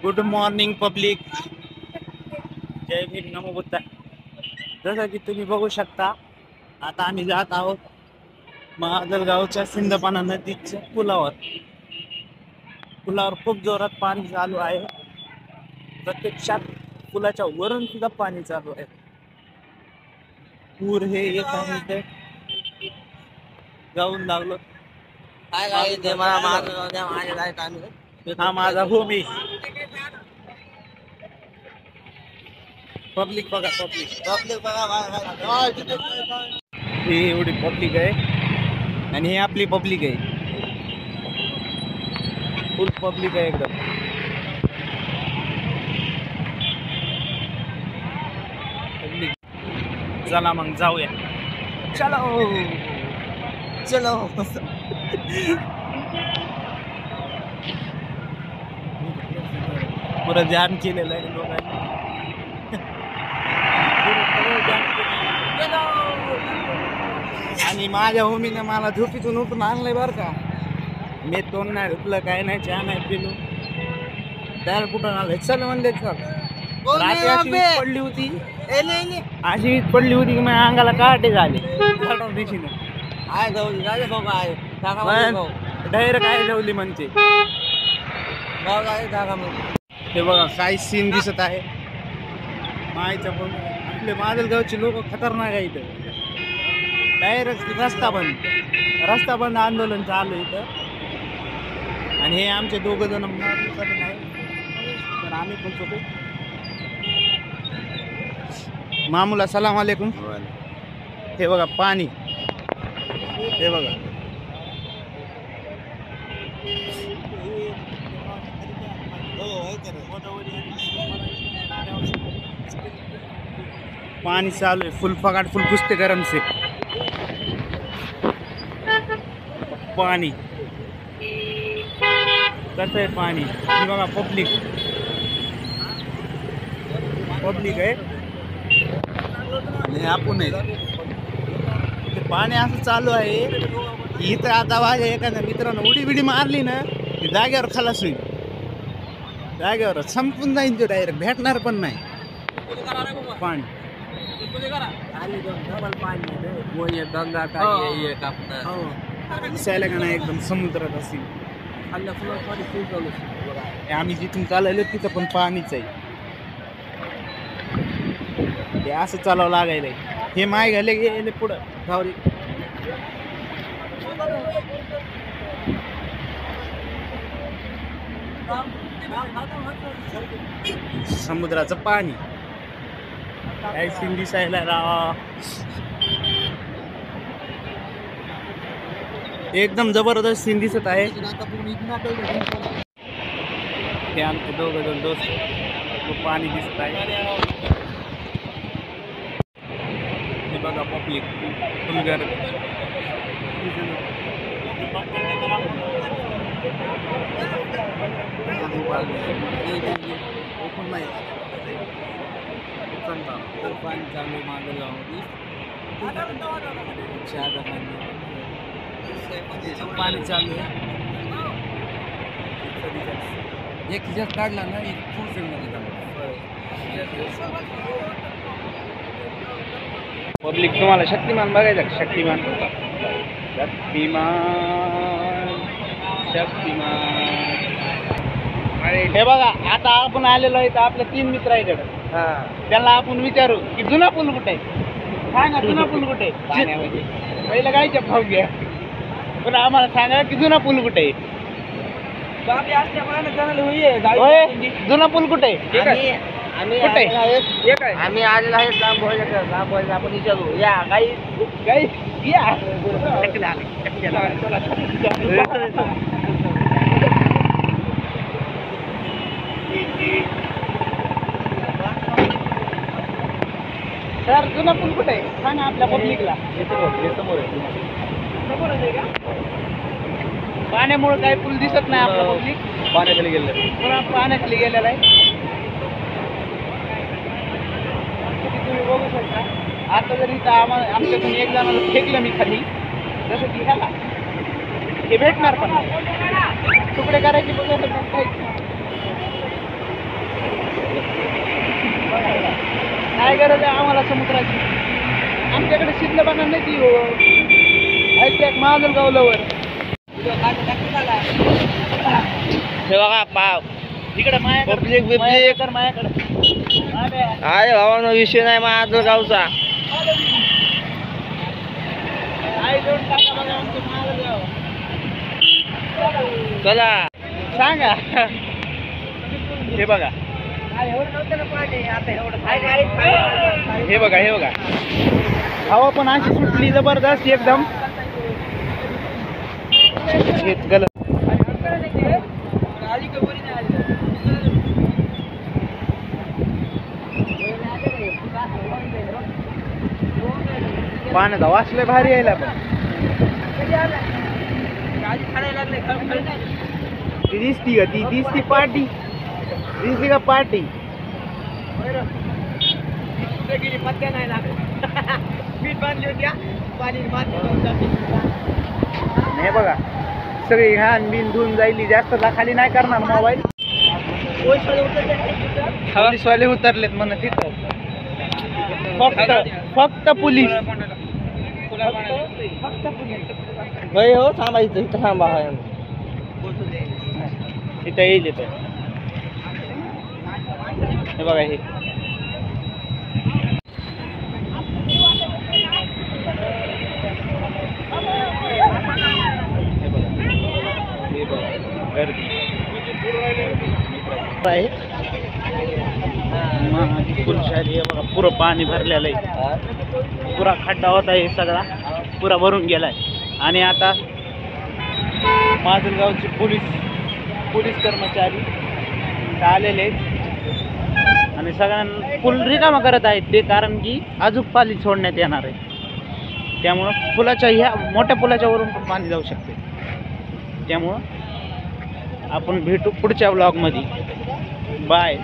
Good morning public, जय भीम, नमो बुद्धा. जसं की तुम्ही बघू शकता, आता आम्ही जात आहोत माजलगावच्या सिंदपाना नदीच्या पुलावर. खूप जोरात पाणी चालू आहे. प्रत्यक्षात पुलाच्या वरून सुद्धा पाणी चालू आहे. पूर हे येत आहे ते जाऊन लागलो. हा माझा भूमी. पब्लिक बघा, पब्लिक बघा. ही एवढी पब्लिक आहे आणि ही आपली पब्लिक आहे. फुल पब्लिक आहे एकदम. चला मग जाऊया. चलो चलो. पुरं जाम केलेलं आहे लोकांनी. आणि माझ्या भूमीने मला झोपीतून उठून आणलंय बरं का. मी तोंड नाही धुतलं, काय नाही, चहा नाही पिलो. त्याला कुठं आलंय, चल म्हणले चल. पडली होती, अशी पडली होती की माझ्या अंगाला काटे झाले. डायरेक्ट काय ठेवली म्हणते. हे बघा काय सीन दिसत आहे. मायच्या पण आपले माजलगावचे लोक खतरनाक आहे. इथं डायरेक्ट रस्ता बंद आंदोलन चालू इथं. आणि हे आमचे दोघं जण नाही, पण आम्ही पण चुकू. मामूला सलाम वालेकुम. हे बघा पाणी, हे बघा पाणी चालू आहे. फुल फगाट, फुल कुस्ते गरम से पाणी. कसं आहे पाणी. हे बघा पब्लिक आहे आणि आपण आहे. पाणी असं चालू आहे. इथं आता माझ्या एखाद्या मित्रानं उडी बिडी मारली ना, ती जाग्यावर खलास होईल. जाग्यावर संपून जाईल तो, डायरेक्ट भेटणार पण नाही पाणी. दिसायला का नाही एकदम समुद्रात असेल. आम्ही जिथून चालवलं तिथं पण पाणीच आहे. हे असं चालावं लागायला. हे माय घाले गेले पुढं गावरी. समुद्राचं पाणी काय सीन दिसायला राव. एकदम जबरदस्त सीन दिसत आहे. हे आमचे दोघं जण दोस्त. पाणी दिसत आहे. हे बघा पब्लिक फुल गर्दी. पाणी चालू माजलगावमध्ये. पाणी चालू आहे. एक खिशात काढला ना, एक फुल फिल्ममध्ये पब्लिक. तुम्हाला शक्तिमान बघायचं का? शक्तिमान. हे बघा आता आपण आलेलो आहे. आपल्या 3 मित्र आहे इकडे. त्यांना आपण विचारू की जुना पूल कुठे आहे. सांगा जुना पूल कुठे आहे. पहिलं गायच्या भाऊ घ्या, पण आम्हाला सांगा की जुना पूल कुठे आहे. जुना पूल कुठे आहे. आम्ही आलेलो आहे लांबोळीला. आपण विचारू या काही या. सर जुना पूल कुठे आहे सांगा आपल्या पब्लिकला. पाण्यामुळे काही पूल दिसत नाही. आपला पब्लिक पाण्याखाली गेलेला आहे. तुम्ही बघू शकता. आता जर इथं आमच्याकडून एक जणाला फेकलं मी खाली, जसं की ह्याला, हे भेटणार पण नाही. कपडे करायचे बघा काय गरज आहे आम्हाला समुद्राची. आमच्याकडे शिंदबाना नदी हो ऐकल्या माजलगावलावर. हे बघा पाव इकडे पब्लिक बिब्लिक माझ्याकडे आहे भावानो, विषय नाही माजलगावचा. आई देऊन टाका बघा आमचं माजलगाव. चला सांगा हे बघा हे बघा हे बघा हवा पण अशी सुटली जबरदस्त एकदम. गलत पाण्याचा वाचलंय भारी यायला पण ती दिसती का ती दिसती पार्टी दिसली का पार्टी पत्त्या नाही लागत पीठ बांधली होती पाणी नाही बघा सगळी घाण बिन धुवून जाईल. जास्त खाली नाही करणार मोबाईल. पोलीसवाले उतरलेत म्हणा तिथं फक्त पोलीस भाई हो थांबायचं इथं थांबा. इथं येईल इथं हे बघा हे फुलशाली बघा पुरं पाणी भरलेलं आहे. पुरा खड्डा होता हे सगळा पुरा भरून गेलाय. आणि आता माजलगावचे पोलीस कर्मचारी आलेले आहेत आणि सगळ्यांना पूल रिकामा करत आहेत ते, कारण की अजून पाणी सोडण्यात येणार आहे. त्यामुळं पुलाच्या ह्या मोठ्या पुलाच्या वरून पण पाणी जाऊ शकते. त्यामुळं आपण भेटू पुढच्या व्लॉगमध्ये. बाय.